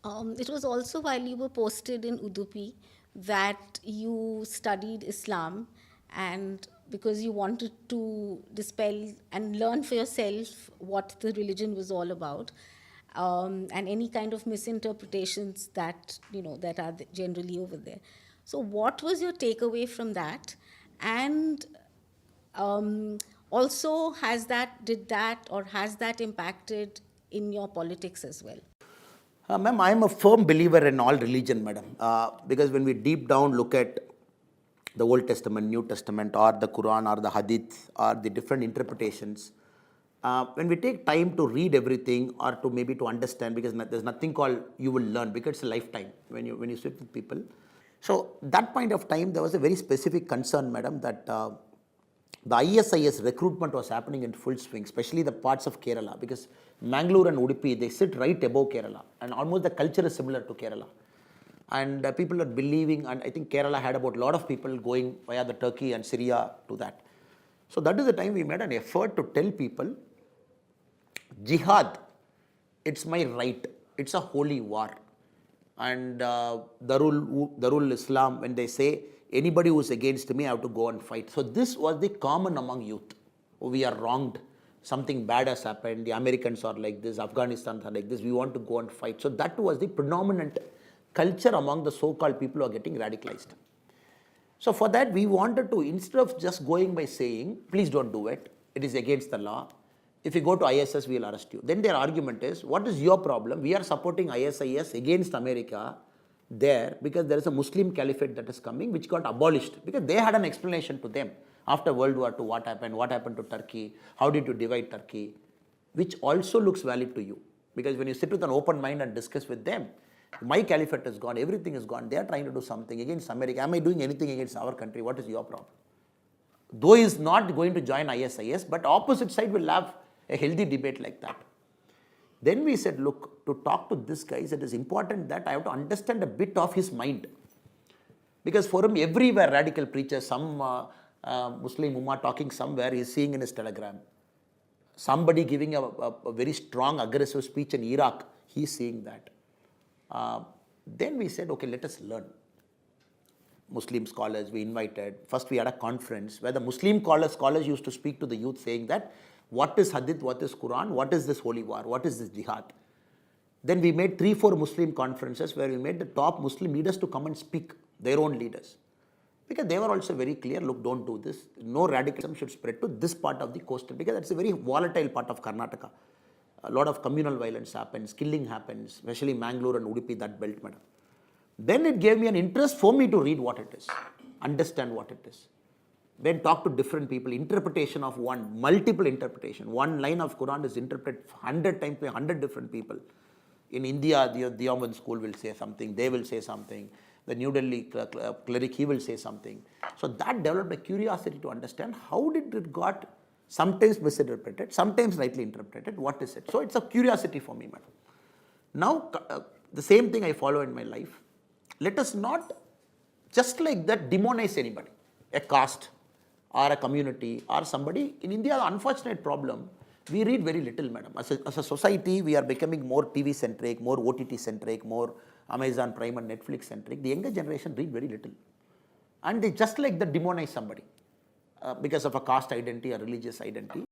It was also while you were posted in Udupi that you studied Islam, and because you wanted to dispel and learn for yourself what the religion was all about, and any kind of misinterpretations that that are generally over there. So, what was your takeaway from that? And um, also, has that impacted in your politics as well? Ma'am, I am a firm believer in all religion, madam. Because when we deep down look at the Old Testament, New Testament, or the Quran, or the Hadith, or the different interpretations, when we take time to read everything or to maybe to understand, because there's nothing called you will learn, because it's a lifetime when you sit with people. So that point of time, there was a very specific concern, madam, that the ISIS recruitment was happening in full swing, especially the parts of Kerala, because Mangalore and Udupi, they sit right above Kerala, and almost the culture is similar to Kerala. And people are believing, and I think Kerala had about a lot of people going via the Turkey and Syria to that. So that is the time we made an effort to tell people, jihad, it's my right, it's a holy war. And Darul Islam, when they say anybody who's against me, I have to go and fight. So this was the common among youth. We are wronged, something bad has happened, the Americans are like this, Afghanistan are like this, we want to go and fight. So that was the predominant culture among the so-called people who are getting radicalized. So for that, we wanted to, instead of just going by saying, please don't do it, it is against the law, if you go to ISS, we will arrest you. Then their argument is, what is your problem? We are supporting ISIS against America there because there is a Muslim caliphate that is coming, which got abolished, because they had an explanation to them after World War II, what happened to Turkey, how did you divide Turkey, which also looks valid to you. Because when you sit with an open mind and discuss with them, my caliphate is gone, everything is gone, they are trying to do something against America. Am I doing anything against our country? What is your problem? Though he is not going to join ISIS, but opposite side will have a healthy debate like that. Then we said, look, to talk to this guy, it is important that I have to understand a bit of his mind. Because for him, everywhere radical preachers, some Muslim Ummah talking somewhere, he is seeing in his telegram. Somebody giving a very strong, aggressive speech in Iraq, he is seeing that. Then we said, okay, let us learn. Muslim scholars we invited. First we had a conference where the Muslim scholars used to speak to the youth, saying that what is Hadith, what is Quran, what is this holy war, what is this jihad. Then we made 3-4 Muslim conferences where we made the top Muslim leaders to come and speak, their own leaders. Because they were also very clear, look, don't do this. No radicalism should spread to this part of the coastal, because that's a very volatile part of Karnataka. A lot of communal violence happens, killing happens, especially Mangalore and Udupi, that belt, madam. Then it gave me an interest for me to read what it is, understand what it is. Then talk to different people, interpretation of one, multiple interpretation. One line of Quran is interpreted 100 times by 100 different people. In India, the Diyaman school will say something, they will say something. The New Delhi cleric, he will say something. So that developed a curiosity to understand how did it got sometimes misinterpreted, sometimes rightly interpreted, what is it? So it's a curiosity for me, madam. Now, the same thing I follow in my life. Let us not just like that demonize anybody, a caste or a community or somebody. In India, the unfortunate problem, we read very little, madam. As a society, we are becoming more TV centric, more OTT centric, more Amazon Prime and Netflix centric. The younger generation read very little. And they just like that demonize somebody because of a caste identity or religious identity.